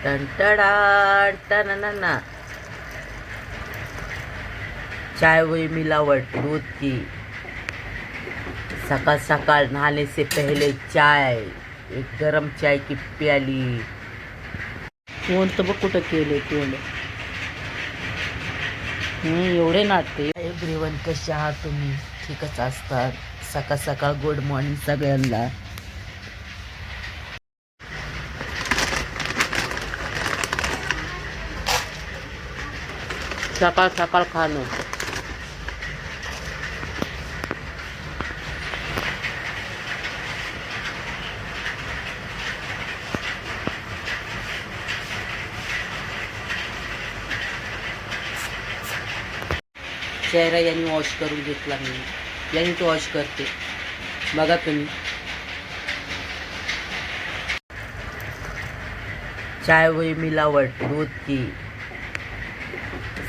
Ton ton चाय हुई मिलावट दूध की, सकाळ सकाळ नहाने से पहले चाय, एक गरम चाय की प्याली. तोंड तर बघ कुठं केले तोंड. एवढे नाटते. एव्हरीवन कसे आहात तुम्ही? ठीकच असतात. सकाळ सकाळ गुड मॉर्निंग सगळ्यांना. सकाळ सकाळ खाणं. चेहरा यांनी वॉश करून घेतला मी. यांनी तो वॉश करते बघा तुम्ही. चाय हुई मिलावट दूध की,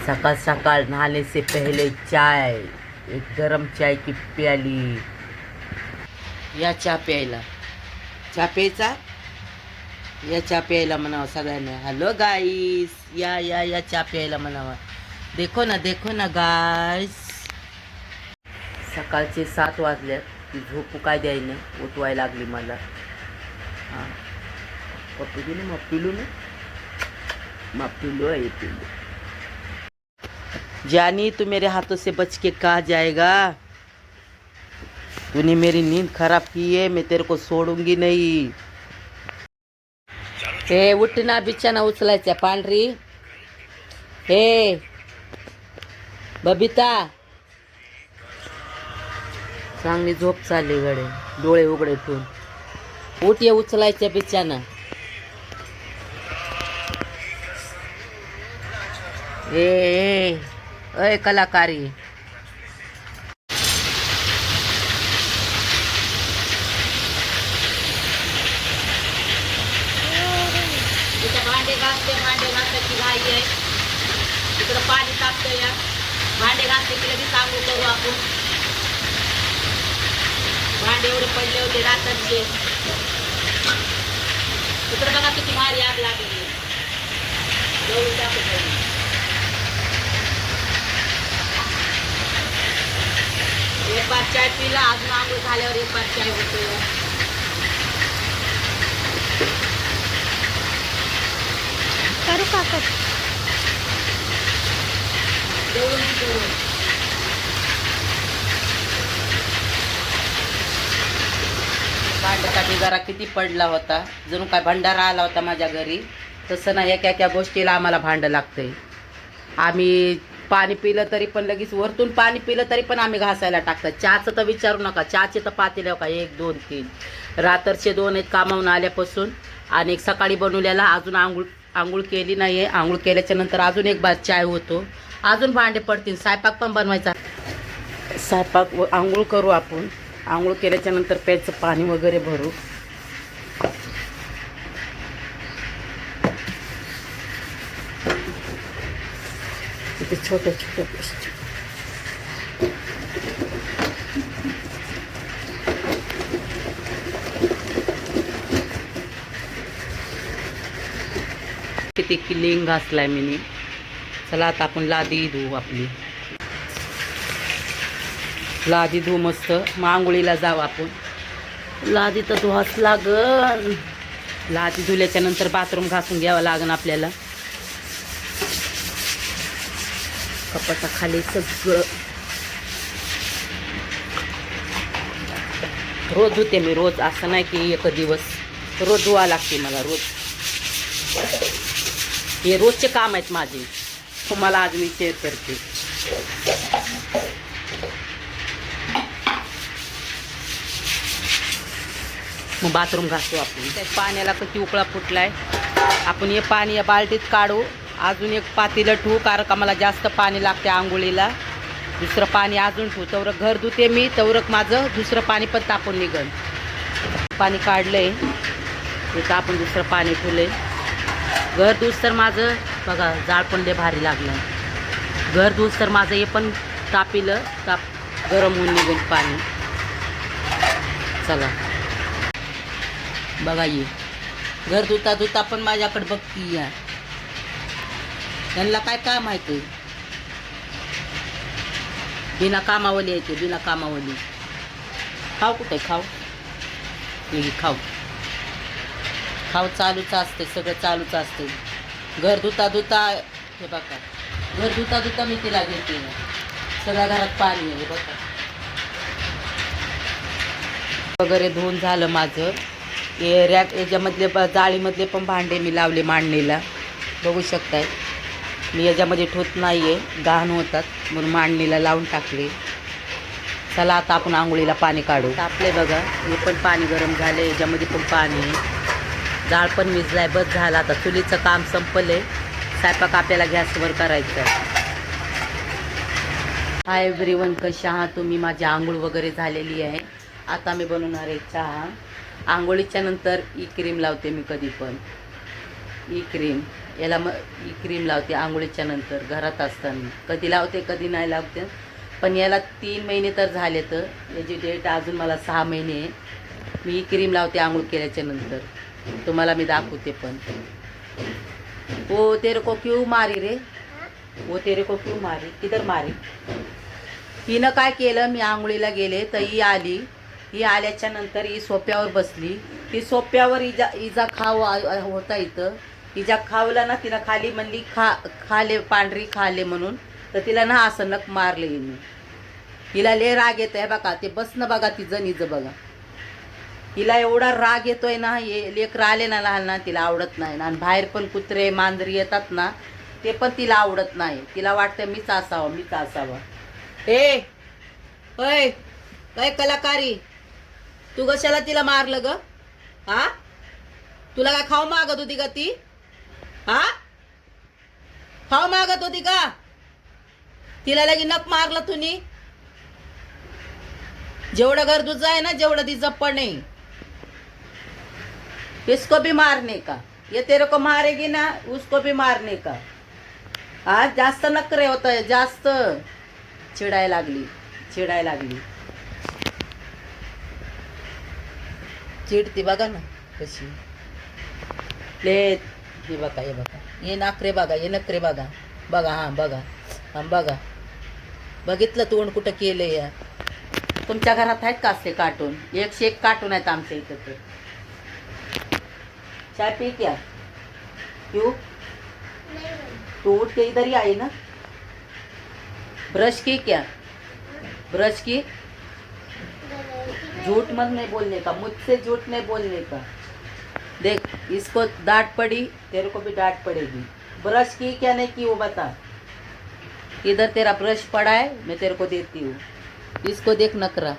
सकाळ सकाळ नहाने से पहले चाय, एक गरम चाय की प्याली. या चहा प्यायला. चहा प्यायचा. या चहा प्यायला म्हणावं सगळ्यांना. हॅलो गाईस, या या या चहा प्यायला म्हणावं. देखो ना गाईस. सकाळचे 7 वाजल्यात. ती झोपू काय द्यायनं, उठवायला लागली मला. हां पप्पू दिली मग पिलू ना, मग पिलू आहे पिलू. जानी तू मेरे हाथों से बच के कहा जाएगा. तूने मेरी नींद खराब की है, मैं तेरे को छोड़ूंगी नहीं. हे उठना, बिछाना उचलायचा पांढरी. हे बबिता, चांगली झोप चालली गडे, डोळे उघडे ठेवून. उठ, ये उचलायच्या बिछाना. ए अय कलाकारी. भांडे घासायची घाई आहे. तिकडं पाणी तापतं. या भांडे घासते की लगेच आंघोळ करू आपण. भांडे एवढे पडले होते रात्रीचे. तिकडं बघा किती भारी आग लागली. एवढी टाकू पाहिजे. एक बार चाय पिला, अजून आंघोळ झाल्यावर एक बार चाय होतो. करू का भांड्याचा ढिगारा किती पडला होता, जणू काय भंडारा आला होता माझ्या घरी. तसं ना, एका गोष्टीला आम्हाला भांडं लागतंय. आम्ही पाणी पिलं तरी पण लगेच वरतून पाणी पिलं तरी पण आम्ही घासायला टाकतात. चहाचं तर विचारू नका. चहाचे तर पातेले का 1 2 3 रात्रचे 2 आहेत कामावून आल्यापासून. आणि एक सकाळी बनवलेला. अजून आंघोळ केली नाही आहे. आंघोळ केल्याच्या नंतर अजून एक बार चाय होतो. अजून भांडे पडतील. स्वयंपाक पण बनवायचा. स्वयंपाक आंघोळ करू आपण. आंघोळ केल्याच्या नंतर प्यायचं पाणी वगैरे भरू. इथे छोटे छोटे किती क्लीन घासलाय मी. चला आता आपण लादी धुवू. आपली लादी धुवू मस्त. मग आंघोळीला जाऊ आपण. लादी तर धुवाच लागन. लादी धुल्याच्या नंतर बाथरूम घासून घ्यावं लागन आपल्याला. कपाटा खाली सगळं रोज धुते मी. रोज असं नाही की एक दिवस. रोज धुवा लागते मला. रोज हे रोजचे काम आहेत माझे. तुम्हाला आज मी शेअर करते. मग बाथरूम घासू आपण. त्या पाण्याला किती उकळा फुटलाय. आपण हे पाणी या बाल्टीत काढू. अजून एक पातेलं ठेवू, कारण का मला जास्त पाणी लागते आंघोळीला. दुसरं पाणी अजून ठेवू. तवरक घर धुते मी, तवरक माझं दुसरं पाणी पण तापून निघन. पाणी काढलंय. इथं आपण दुसरं पाणी ठेवलंय. घर धुस तर माझं बघा जाळ पण लय भारी लागलं. घर धुस तर माझं हे पण तापिलं. गरम होऊन निघेल पाणी. चला बघा ये घर धुता धुता पण माझ्याकडे बघती या. त्यांना काय काम आहे ते? बिना कामावली येते, बिना कामावली. खाऊ कुठे खाऊ? हे खाऊ खाऊ चालूच असते, सगळं चालूच असते. घर धुता धुता हे बघा, घर धुता धुता मी तिला घेते. सगळ्या घरात पाणी आहे बघा. वगैरे धुवून झालं माझं. हे रॅक याच्यामधले जाळीमधले पण भांडे मी लावले मांडणीला, बघू शकताय. मी याच्यामध्ये ठेवत नाही आहे, घाण होतात म्हणून मांडणीला लावून टाकले. चला आता आपण आंघोळीला पाणी काढू. तापले बघा, हे पण पाणी गरम झाले, याच्यामध्ये पण पाणी आहे. जाळ पण मिजलाय, बस झालं. आता चुलीचं काम संपलंय, स्वयंपाक आपल्याला गॅसवर करायचं आहे. हाय एव्हरीवन, कशा आहात तुम्ही? माझी आंघोळ वगैरे झालेली आहे. आता मी बनवणार आहे चहा. आंघोळीच्या नंतर ई क्रीम लावते मी कधी पण. ई क्रीम याला ई क्रीम लावते आंघोळीच्या नंतर, घरात असताना. कधी लावते कधी नाही लावते, पण याला 3 महिने तर झाले. तर याची डेट अजून मला 6 महिने आहे. मी ई क्रीम लावते आंघोळ केल्याच्या नंतर. तुम्हाला मी दाखवते पण. ओ तेरे को क्यों मारी रे? वो तेरे को क्यों मारी? किधर मारी? हिनं काय केलं, मी आंघोळीला गेले तर ही आली. ही आल्याच्या नंतर ही सोप्यावर बसली. ती सोप्यावर इजा खाव होता इथं. हिच्या खावला ना, तिनं खाली म्हणली खाले पांढरी खाले म्हणून. तर तिला ना असं नक मारलं हिने. हिला लय राग येत आहे बघा. ते बसणं बघा तिचं निजं बघा. हिला एवढा राग येतोय ना. हे लेकरं आले ना लहान ना, तिला आवडत नाही ना. आणि बाहेर पण कुत्रे मांजरी येतात ना, ते पण तिला आवडत नाही. तिला वाटतं मीच असावं, मीच असावं. ए होय, काय कलाकारी, तू कशाला तिला मारलं ग? हा, तुला काय खाऊ मागत होती का ती? हा, खाऊ मागत होती का? तिला लगी नक मारलं तुम्ही. जेवढं गरजूचं आहे ना, जेवढं ती जप्पण नाही, इसको भी मारने का. ये तेरे को मारेगी ना, उसको भी मारने का. हा, जास्त नखरे होत आहे, जास्त चिडायला लागली, चिडायला लागली. चिडती बघा ना कशी. ले हे बघा, हे बघा, हे नाकरे बघा, हे नखरे बघा. बघा, हा बघा, हा बघा. बघितलं तोंड कुठं केलं या. तुमच्या घरात आहेत का असले कार्टून? 101 कार्टून आहेत आमच्या इथं. तर चाय पी क्या? क्यों? तू उठ के इधर ही आई ना. ब्रश की क्या? ब्रश की? झूठ मत नहीं बोलने का, मुझसे झूठ नहीं बोलने का. देख, इसको डांट पड़ी, तेरे को भी डांट पड़ेगी. ब्रश की क्या नहीं की वो बता. इधर तेरा ब्रश पड़ा है, मैं तेरे को देती हूँ. इसको देख नखरा.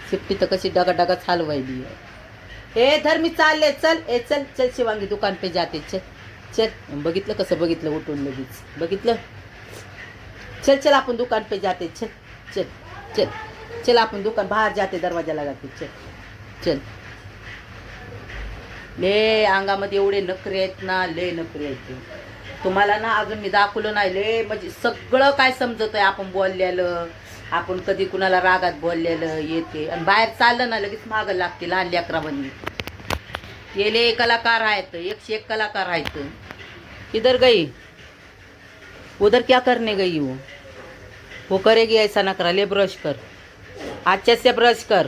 सिप्पी तर कशी डगा डगा चालवायली आहे. ए धर, मी चालले. चल, ए चल चल शिवांगी, दुकान पे जाते. चल चल. बघितलं कसं बघितलं, उठून लगेच बघितलं. चल चल आपण दुकान पे जाते. चल चल चल चल आपण दुकान बाहेर जाते, दरवाजा लगाते. चल चल. ले अंगामध्ये एवढे नखरे आहेत ना, ले नखरे आहेत. तुम्हाला ना अजून मी दाखवलं नाही. ले म्हणजे सगळं काय समजत आहे आपण बोललेलं. आपण कधी कुणाला रागात बोललेलं येते. आणि बाहेर चाललं ना लगेच मागं लागते लहान लेकरांनी. गेले कलाकार आहेत, 101 कलाकार आहेत. इधर गई, उधर क्या करने गई वो करेगी ऐसा नखरा. ले ब्रश कर, अच्छे से ब्रश कर.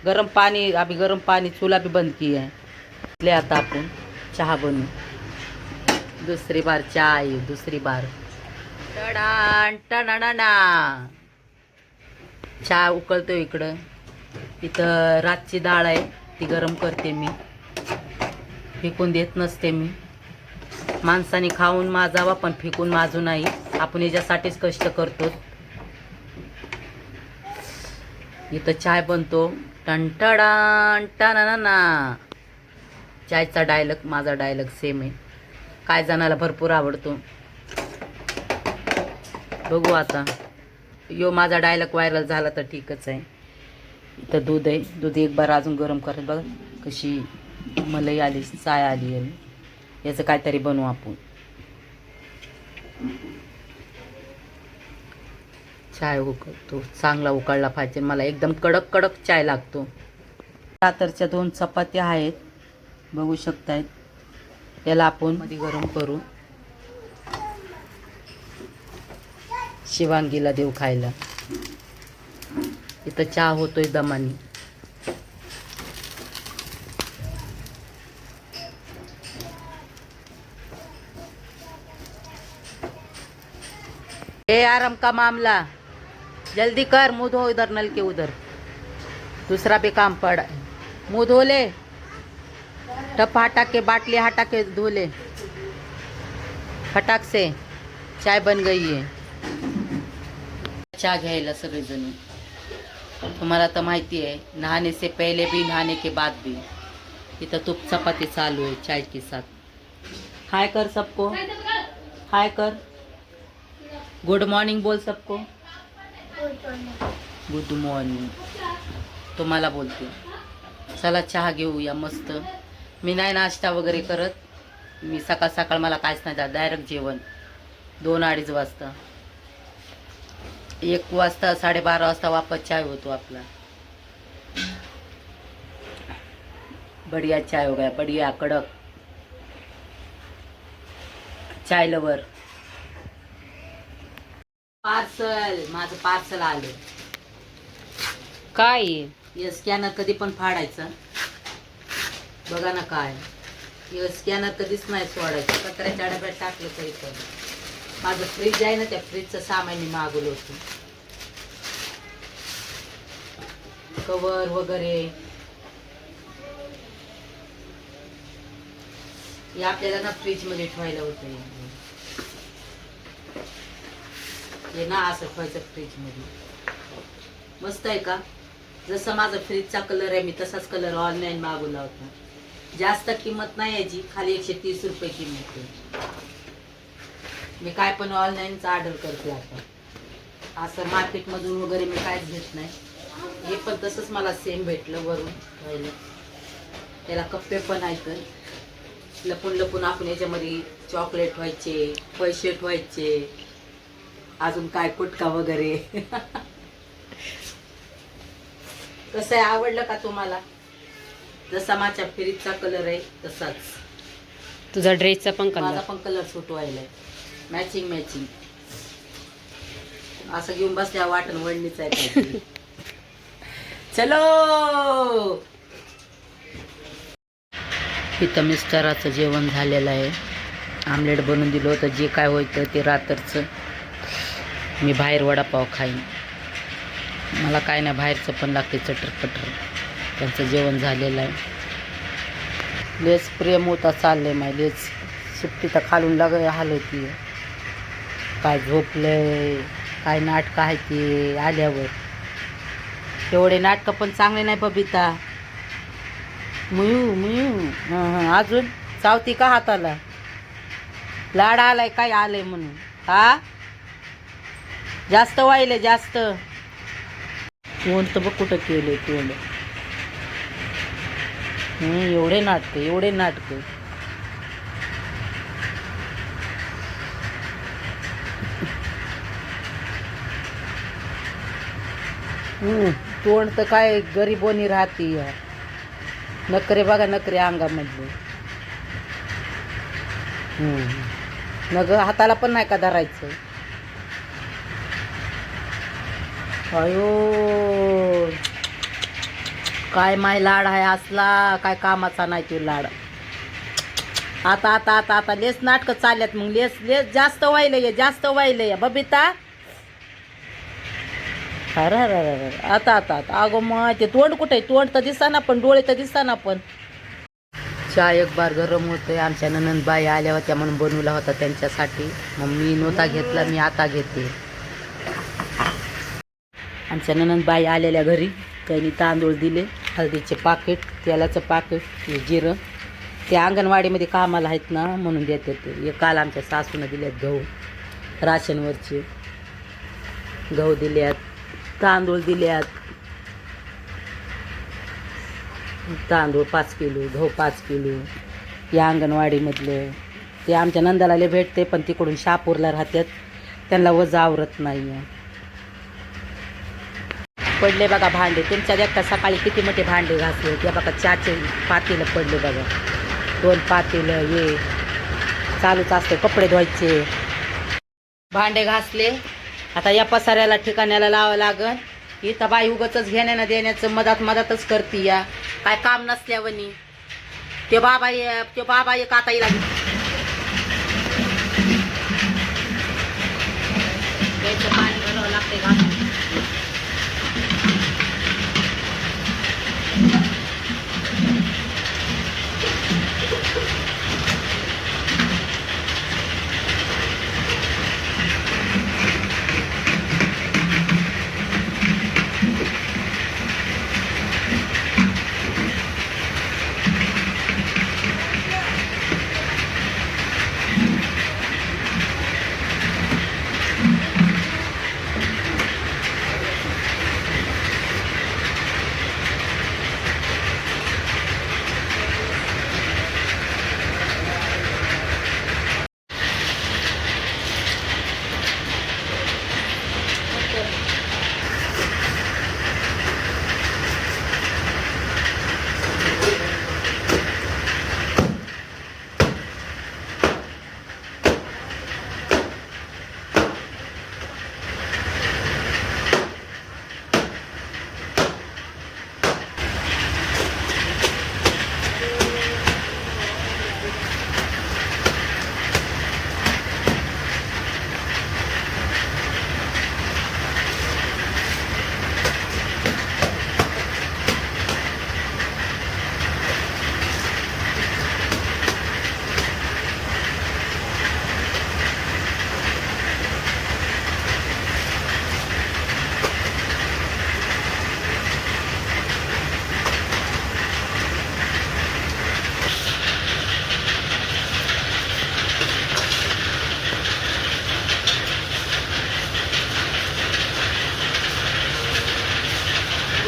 गरम पानी, अभी गरम पानी चूल्हा भी बंद किया है. ले आता आपण चहा बनवू. दुसरी बार चाय, दुसरी बार. टडान टणाना. चहा उकळतो इकडं. इथं रातची डाळ आहे, ती गरम करते मी. फेकून देत नसते मी. माणसाने खाऊन माजावा, पण फेकून माजू नाही. आपण याच्यासाठीच कष्ट करतो. इथं चाय बनतो. टंटडान टणाना. चायचा डायलॉग माझा डायलॉग सेम आहे. काय जणाला भरपूर आवडतो. बघू आता. यो माझा डायलॉग व्हायरल झाला तर ठीकच आहे. इथं दूध आहे, दूध एक बार अजून गरम करत. बघा कशी मलाई आली, चाय आली आहे. याचं काहीतरी बनवू आपण. चाय उकळतो, चांगला उकळला पाहिजे. मला एकदम कडक कडक चाय लागतो. सातरच्या 2 चपात्या आहेत. बघू शकताय. याला आपण मध्ये गरम करू. शिवांगीला देऊ खायला. इथं चहा होतोय दमानी. ए आराम का मामला, जल्दी कर. मुंह धो इधर नल के उधर. दूसरा भी काम पड़ा है. मुंह धो ले. टप हटा के, बाटली हटा के धो ले फटाक से. चाय बन गई है. चहा घ्यायला सगळेजण. तुम्हाला तर माहिती आहे, नहाने से पहले भी नहाने के बाद भी. इथं तूप चपाती चालू आहे चाय के साथ. हाय कर सबको. हाय कर. गुड मॉर्निंग बोल सबको. Good morning. तुम्हाला बोलते. चला चहा घेऊया मस्त. मी नाही नाश्ता वगैरे करत. मी सकाळ सकाळ मला काहीच नाही जात. डायरेक्ट जेवण 2-2:30 वाजता. 1 वाजता 12:30 वाजता वापस चाय होतो आपला. बढ़िया चाय हो गया. बढ़िया कडक चाय लवर. पार्सल. माझं पार्सल आलं. काय हे स्कॅनर कधी पण फाडायचं. बघा ना काय. हे स्कॅनर कधीच नाही सोडायचं. कचऱ्याच्या डब्यात टाकलं तरी पण. माझं फ्रीज आहे ना, त्या फ्रीजचं सामान मी मागवलं होतं. कवर वगैरे हे आपल्याला ना फ्रीज मध्ये ठेवायला होतं. हे ना असं ठेवायचं फ्रीज मध्ये. मस्त आहे का. जसं माझा फ्रीजचा कलर आहे, मी तसाच कलर ऑनलाईन मागवला होता. जास्त किंमत नाही याची, खाली 130 रुपये किंमत आहे. मी काय पण ऑनलाईनच ऑर्डर करते आता. असं मार्केटमधून वगैरे मी काहीच घेत नाही. हे पण तसंच मला सेम भेटलं वरून राहिलं. त्याला कप्पे पण आहेत. लपून लपून आपण याच्यामध्ये चॉकलेट ठेवायचे, पैसे ठेवायचे, अजून काय कुटका वगैरे. कसं आहे, आवडलं का तुम्हाला. जसा माझ्या फ्रीजचा कलर आहे तसाच तुझा ड्रेसचा पण माझा कलर. पण कलर सुटवायलाय. Matching matching. असं घेऊन बसल्या वाटण वडणीच आहे काहीतरी. चलो. इथं मिस्टराचं जेवण झालेलं आहे. आमलेट बनवून दिलं होतं. जे काय होतं ते रात्रचं. मी बाहेर वडापाव खाईन. मला काय नाही, बाहेरचं पण लागते चटरपटर. त्यांचं जेवण झालेलं आहे. लेच प्रेम होता चाललंय माय. लेच सुट्टी तर खालून लाग हालती. काय झोपलंय, काय नाटकं आहे ते आल्यावर. एवढे नाटकं पण चांगले नाही बबिता. मुयू मुयू. अजून चावती का हाताला. लाड आलाय काय आलंय म्हणून. हा जास्त वाहिले जास्त. तोंड तर बघ कुठं केलंय तोंड. एवढे नाटक एवढे नाटक. तोंड तर काय गरीबोनी राहते. नखरे बघा, नखरे अंगामधले. नग हाताला पण नाही का धरायचं. अयो काय माय लाड आहे असला. काय कामाचा नाही तो लाड. आता आता आता आता लेस नाटकं चालल्यात. मग लेस लेस जास्त व्हायलंय, जास्त व्हायलंय बबिता. अरे आता आता आता. अगो मग ते तोंड कुठे. तोंड तर दिसाना पण, डोळे तर दिसाना पण. चहा एक बार गरम होतोय. आमच्या ननंदबाई आल्या होत्या म्हणून बनवला होता त्यांच्यासाठी. मग मी नव्हता घेतला, मी आता घेते. आमच्या ननंदबाई आलेल्या घरी. त्यांनी तांदूळ दिले, हळदीचे पाकिट, तेलाचं पाकिट, जिरं. ते अंगणवाडीमध्ये कामाला आहेत ना म्हणून देते ते. काल आमच्या सासूनं दिल्यात गहू, राशनवरचे गहू दिल्यात, तांदूळ दिल्यात. तांदूळ 5 किलो, गहू 5 किलो. या अंगणवाडीमधलं ते आमच्या नंदाला लय भेटते, पण तिकडून शहापूरला राहतात, त्यांना वजा आवरत नाही आहे. पडले बघा भांडे. तुमच्या देखता सकाळी किती मोठे भांडे घासले. त्या बघा चहाचे पातेलं पडले बघा. 2 पातेलं हे चालूच असते. कपडे धुवायचे, भांडे घासले. आता या पसाऱ्याला ठिकाण्याला लावावं लागन. इथं बाई उगतच घेण्यानं देण्याचं मदतच करते या, काय काम नसल्यावनी. ते बाबा एक आता येईल पाणी भरावं लागते घासून.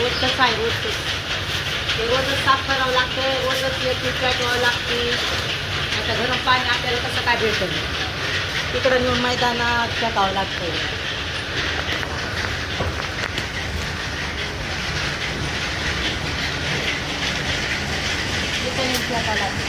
रोजच आहे, रोजच ते रोजच साफ करावं लागतं, रोजच एक पेटवावं लागते. आता गरम पाणी आपल्याला कसं काय भेटेल, तिकडं नेऊन मैदानात फेकावं लागतं. तिथं नेऊन फेकावं लागतं.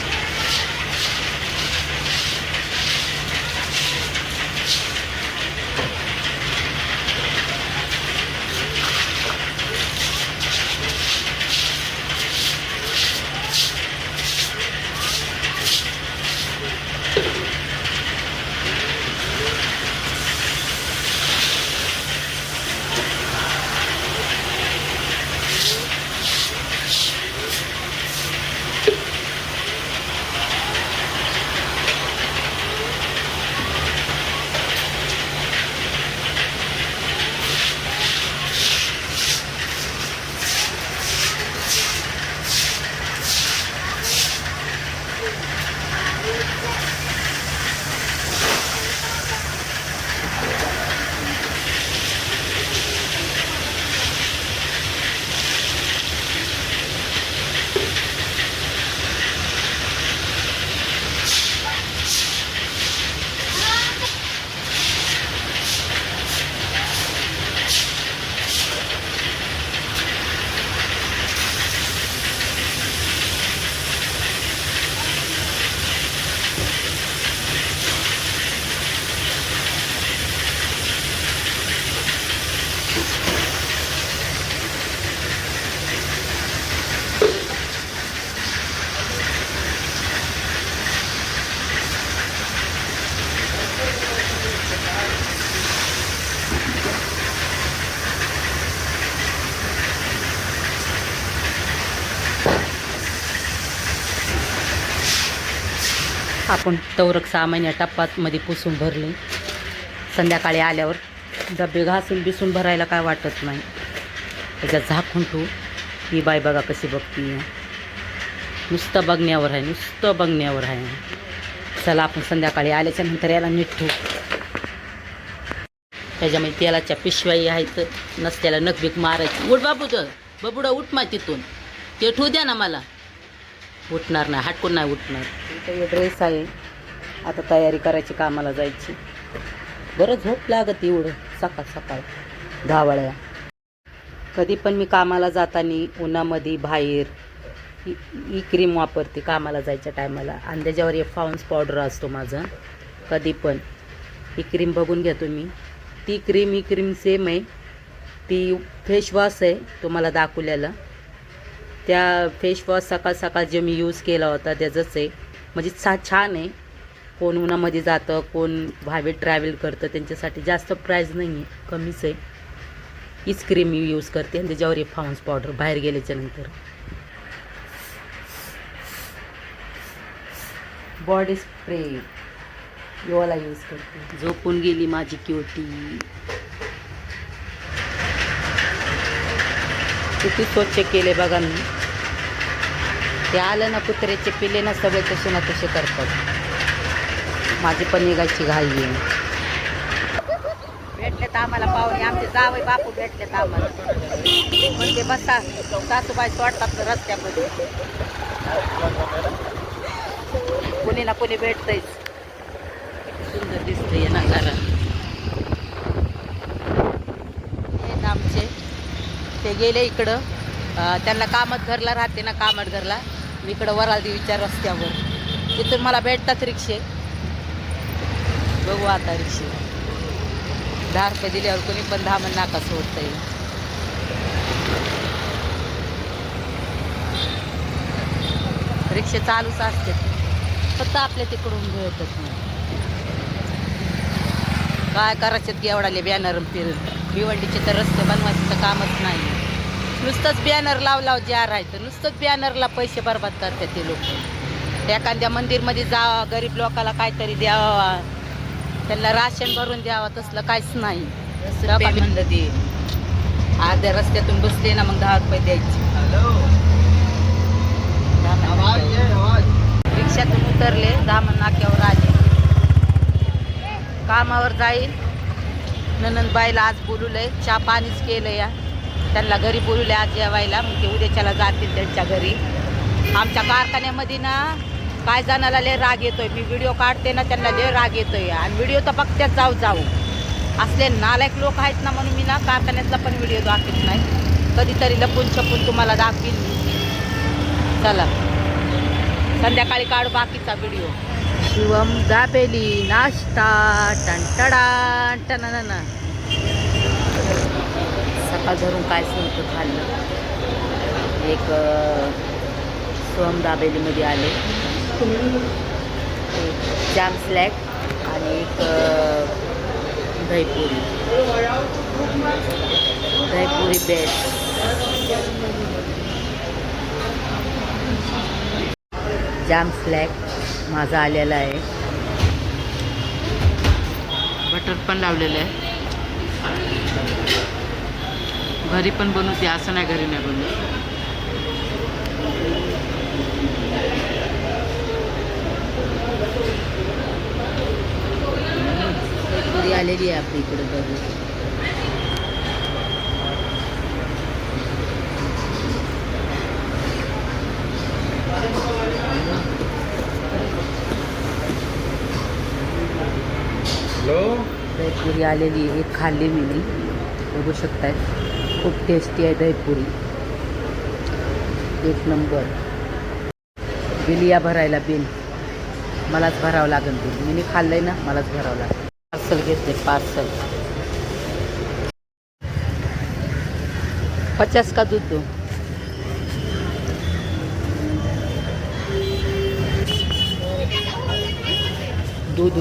आपण तवरक 6 महिन्या टप्पामध्ये पुसून भरले. संध्याकाळी आल्यावर डबे घासून बिसून भरायला काय वाटत नाही. त्याच्यात झाकून ठेवू. ही बाई बघा कशी बघती, नुसतं बघण्यावर आहे, नुसतं बघण्यावर आहे. चला आपण संध्याकाळी आल्याच्या नंतर याला नीट ठेवू. त्याच्यामध्ये तेलाच्या पिशव्याही आहेत, नसत्याला नखबीक मारायची. उठ बबुडं उठ मा तिथून, ते ठेवू द्या ना मला. उठणार नाही, हटकून नाही उठणार. इथं ड्रेस आहे. आता तयारी करायची, कामाला जायची. बरं झोप लागत एवढं सकाळ सकाळ 10 वेळा. कधी पण मी कामाला जाताना उन्हामध्ये बाहेर ही क्रीम वापरते कामाला जायच्या टायमाला आणि त्याच्यावर एक फाउंड्स पावडर असतो माझं कधी पण. ही क्रीम बघून घ्या तुम्ही. ती क्रीम ही क्रीम सेम आहे. ती फेसवॉश आहे तुम्हाला दाखवलेलं. त्या फेसवॉश सकाळ सकाळ जे मी यूज केला होता त्याचंच आहे. म्हणजे छान आहे. कोण उन्हामध्ये जातं, कोण भावे ट्रॅव्हल करतं, त्यांच्यासाठी जास्त प्राईज नाही आहे, कमीच आहे. हीच क्रीम मी यूज करते आणि त्याच्यावर एक फाउंड्स पावडर बाहेर गेल्याच्या नंतर. बॉडी स्प्रे योला यूज करते. झोपून गेली माझी क्युटी. किती स्वच्छ केले बघा मी. ते आलं ना कुत्र्याचे पिले ना सगळे तसे ना तसे करतात. माझी पण निघायची घाई आहे. भेटलेत आम्हाला पाहुणे, आमचे जावई बापू भेटलेत आम्हाला. पण ते बसा सासूबाई सोडतात रस्त्यामध्ये. कोणी ना कोणी भेटतंयच. किती सुंदर दिसतंय ना घरा. हे आमचे ते गेले इकडं. त्यांना कामत घरला राहते ना, कामत घरला. मी इकडं वराल देवीच्या रस्त्यावर. तिथून मला भेटतात रिक्षे. बघू आता रिक्षे. 10 रुपये दिल्यावर कोणी पण 10 म्हण नाका सोडता येईल. रिक्षे चालूच असते, फक्त आपल्या तिकडून भेटत नाही. काय करायचं की एवढाले बॅनर फिरून. भिवंडीचे तर रस्ते बनवायचं तर कामच नाही. नुसतंच बॅनर लाव ज्या राहायचं, नुसतंच बॅनरला पैसे बरबाद करतात ते लोक. एखाद्या मंदिरमध्ये जावा, गरीब लोकाला काहीतरी द्यावा, त्यांना राशन भरून द्यावं, तसलं काहीच नाही. म्हणलं ते अर्ध्या रस्त्यातून बसले ना मग 10 रुपये द्यायचे. रिक्षातून उतरले, 10 नाक्यावर आले. कामावर जाईल. ननंदबाईला आज बोलवलंय, चहा पाणीच केलं या. त्यांना घरी बोलवले आज जेवायला. मग ते उद्याच्याला जातील त्यांच्या घरी. आमच्या कारखान्यामध्ये ना काय जणाला लय राग येतोय. मी व्हिडिओ काढते ना त्यांना लय राग येतोय. आणि व्हिडिओ तर बघत्याच जाऊ असले नालायक लोक आहेत ना, म्हणून मी ना कारखान्यातला पण व्हिडिओ दाखवत नाही. कधीतरी लपून छपून तुम्हाला दाखवीन मी. चला संध्याकाळी काढू बाकीचा व्हिडिओ. शिवम दाबेली नाश्ता टंटडा टना. सकाळ धरून काय संत खाल्लं. एक शिवम दाबेलीमध्ये आले. एक जाम स्लॅक आणि एक दहीपुरी बेस्ट. जाम स्लॅक माझा आलेला आहे. बटर पण लावलेलं आहे. घरी पण बनवते, असं नाही घरी नाही बनवत. पुरी आलेली आहे आपली इकडे बघू. दहीपुरी आलेली आहे. एक खाल्ली मी, बघू शकताय. खूप टेस्टी आहे दहीपुरी, एक नंबर. बिल या भरायला, बिल मलाच भरावं लागेल. बिल मी खाल्लंय ना, मलाच भरावं लागेल. पार्सल घेतले, पार्सल. 50 का दूध दो. दूध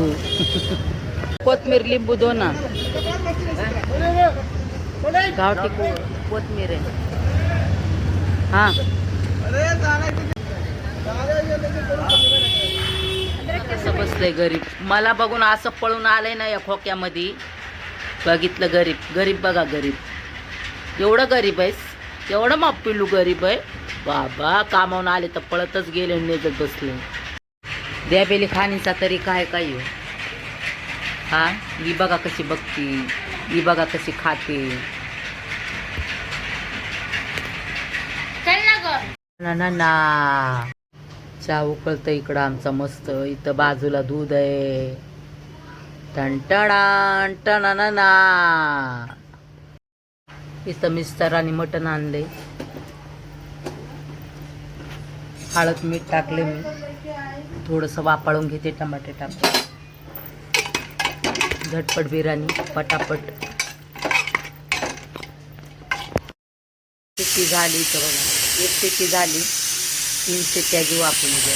कोथमीर लिंबू दो ना. गावठी कोथमीर आहे. हां कसं बसलंय गरीब. मला बघून असं पळून आलंय ना या खोक्यामध्ये. बघितलं गरीब. गरीब बघा गरीब. एवढं गरीब आहेस, एवढं मग पिल्लू गरीब आहे बाबा. कामावून आले तर पळतच गेले, नेजत बसले. द्याबेली खाणीचा तरी काय काय. हा ही बघा कशी बघती, ही बघा कशी खाते. ना ना चहा उकळतं इकडं आमचा मस्त. इथं बाजूला दूध आहे. टंटडा टना. इथं मिस्टरांनी मटण आणले. हळद मीठ टाकले मी, थोडंसं वाफाळून घेते टमाटे टाकून. झटपट बिर्याणी पटापट. शिट्टी झाली तर बघा, एक शिट्टी झाली, 3 शिट्ट्या घेऊ आपण उद्या.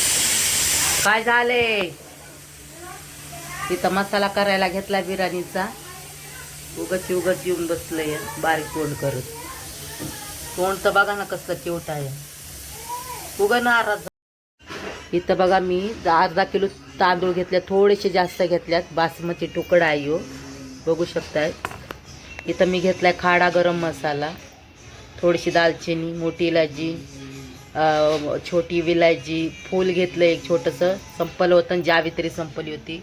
काय झाले तिथं मसाला करायला घेतला बिर्याणीचा, उगच येऊन बसलंय बारीक तोंड करत. तोंड तर बघा ना कसलं क्यूट आहे, उगा नाराज. इथं बघा मी अर्धा किलो तांदूळ घेतल्या, थोडेसे जास्त घेतल्यात, बासमती तुकडा आहे हो, बघू शकताय. इथं मी घेतलाय खाडा गरम मसाला, थोडीशी दालचिनी, मोठी इलायची, छोटी विलायची, फूल घेतलं एक छोटंसं, संपलं होतं, जावित्री संपली होती.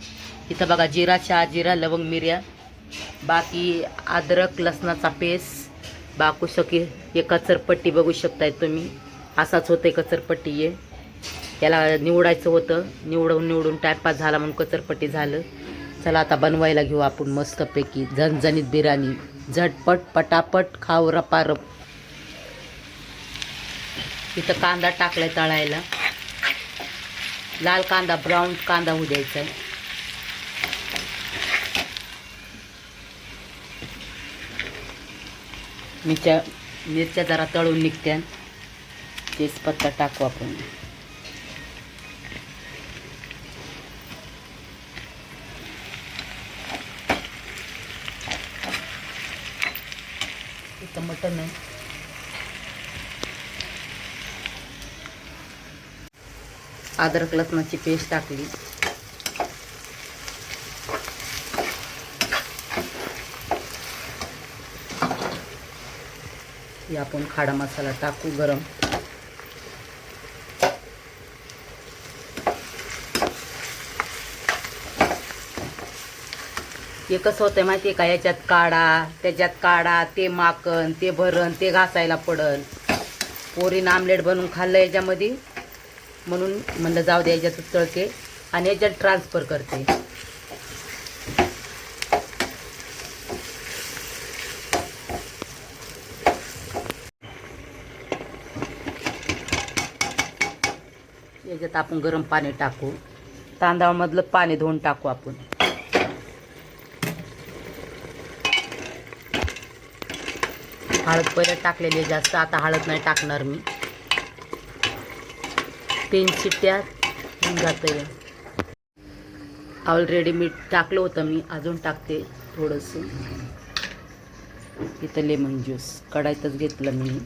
इथं बघा जिरा, शहाजिरा, लवंग, मिऱ्या, बाकी अद्रक लसणाचा पेस्ट, बाकू सकी. हे कचरपट्टी बघू शकताय तुम्ही, असाच होतं कचरपट्टी. हे याला निवडायचं होतं, निवडून टाइमपास झाला म्हणून कचरपट्टी झालं. चला आता बनवायला घेऊ आपण मस्तपैकी झणझणीत बिर्याणी, झटपट पटापट खाऊ रपारप. इथं कांदा टाकलाय तळायला, लाल कांदा, ब्राऊन कांदा होऊ द्यायचा आहे. मिरच्या जरा तळून निघत्या, तेजपत्ता टाकू आपण. इथं मटण आहे, अद्रक लसणाची पेस्ट टाकली. हे आपण खाडा मसाला टाकू गरम. हे कसं होतंय माहिती आहे का, याच्यात काढा त्याच्यात काढा, ते माकन ते भरण ते घासायला पडल. पोरीनं आमलेट बनवून खाल्लं याच्यामध्ये, म्हणून म्हणलं जाऊ दे याच्यात तळते आणि याच्यात ट्रान्सफर करते. याच्यात आपण गरम पाणी टाकू, तांदळामधलं पाणी धुवून टाकू आपण. हळद पहिले टाकलेली जास्त, आता हळद नाही टाकणार मी. 3 शिट्ट्या होऊन जातं. ऑलरेडी मीठ टाकलं होतं मी, अजून टाकते थोडंसं. इथं लेमन ज्यूस कढाईतच घेतलं मी.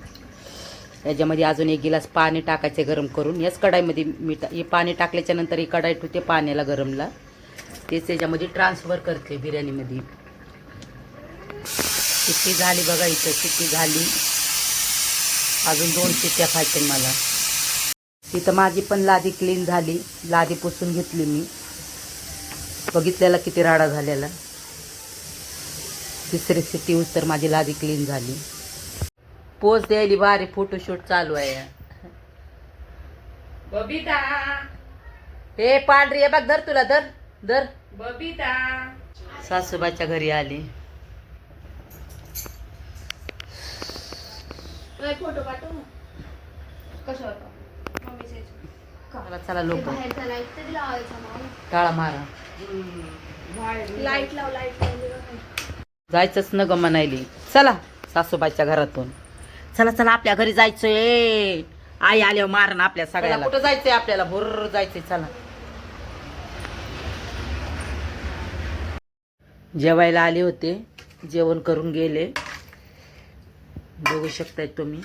याच्यामध्ये अजून 1 गिलास पाणी टाकायचे गरम करून. याच कढाईमध्ये हे पाणी टाकल्याच्या नंतर ही कढाई ठेवते पाण्याला गरमला, तेच याच्यामध्ये ट्रान्सफर करते बिर्याणीमध्ये. शिट्टी झाली बघा, इथं शिट्टी झाली, अजून 2 शिट्ट्या खायच्या मला. इथं माझी पण लादी क्लीन झाली, लादी पुसून घेतली मी. बघितलेला किती राडा झालेला. 3री शिट्टी होत तर माझी लादी क्लीन झाली. पोच द्यायली, भारी फोटोशूट चालू आहे. बबिता, हे पांढरी आहे बघ, धर तुला, धर धर. बबिता सासूबाईच्या घरी आली. फोटो पाठव ना, कशावर चला चला लोक बाहेरचा लाईट तरी लावायचा ना, टाळा मारा. लाईट लावली. जायचंच न ग म्हणायली. चला सासूबाईच्या घरातून, चला चला आपल्या घरी जायचंय. आई आल्यावर मार ना आपल्या सगळ्याला. कुठं जायचंय आपल्याला, भुर्र जायचंय. चला जेवायला आले होते, जेवण करून गेले. बघू शकताय तुम्ही.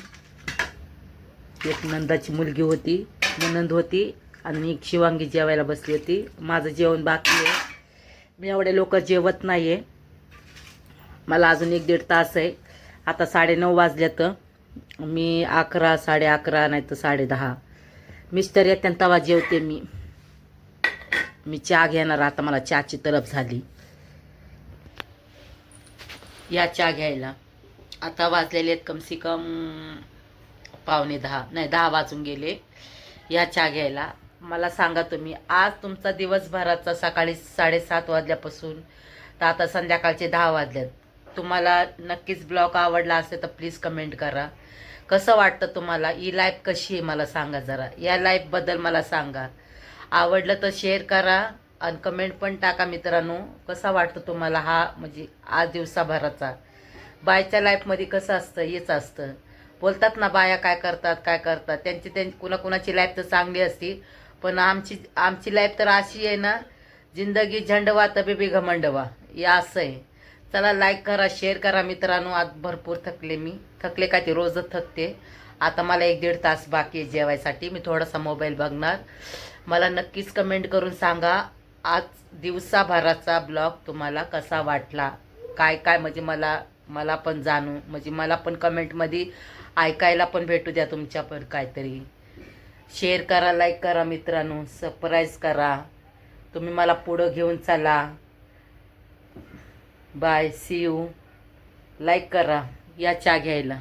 एक नंदाची मुलगी होती, ननंद होती आणि एक शिवांगी जेवायला बसली होती. माझं जेवण बाकी आहे, मी एवढे लोक जेवत नाही आहे. मला अजून 1-1.5 तास आहे. आता 9:30 वाजल्यात. मी 11, 11:30 नाही तर 10:30 मिस्टर येत्या तवा जेवते मी चहा घेणार. आता मला चहाची तलब झाली. या चहा घ्यायला. आता वाजलेले आहेत कमसे कम 9:45, नाही 10 वाजून गेले. या चहा घ्यायला. मला सांगा तुम्ही, आज तुमचा दिवसभराचा सकाळी 7:30 वाजल्यापासून तर आता संध्याकाळचे 10 वाजल्यात. तुम्हाला नक्कीच ब्लॉग आवडला असेल तर प्लीज कमेंट करा. कसं वाटतं तुम्हाला? ही लाईफ कशी आहे मला सांगा जरा. या लाईफबद्दल मला सांगा. आवडलं तर शेअर करा आणि कमेंट पण टाका मित्रांनो. कसा वाटतं तुम्हाला हा म्हणजे आज दिवसाभराचा? बायच्या लाईफमध्ये कसं असतं हेच असतं. बोलतात ना बाया काय करतात काय करतात, त्यांची कुणाकुणाची लाईफ तर चांगली असती, पण आमची लाईफ तर अशी आहे ना, जिंदगी झंडवा तबी घमंडवा, या असं आहे. चला लाईक करा शेअर करा मित्रांनो. आज भरपूर थकले मी. थकले काय ते रोजच थकते. आता मला 1-1.5 तास बाकी आहे जेवायसाठी. मी थोडासा मोबाईल बघणार. मला नक्कीच कमेंट करून सांगा आज दिवसाभराचा ब्लॉग तुम्हाला कसा वाटला. काय काय म्हणजे मला पण जाणू म्हणजे मला पण कमेंटमध्ये ऐकायला पण भेटू द्या तुमच्या पण काहीतरी. शेअर करा लाईक करा मित्रांनो. सबस्क्राईब करा. तुम्ही मला पुढं घेऊन चला. Bye C you. लाईक करा. या चहा घ्यायला.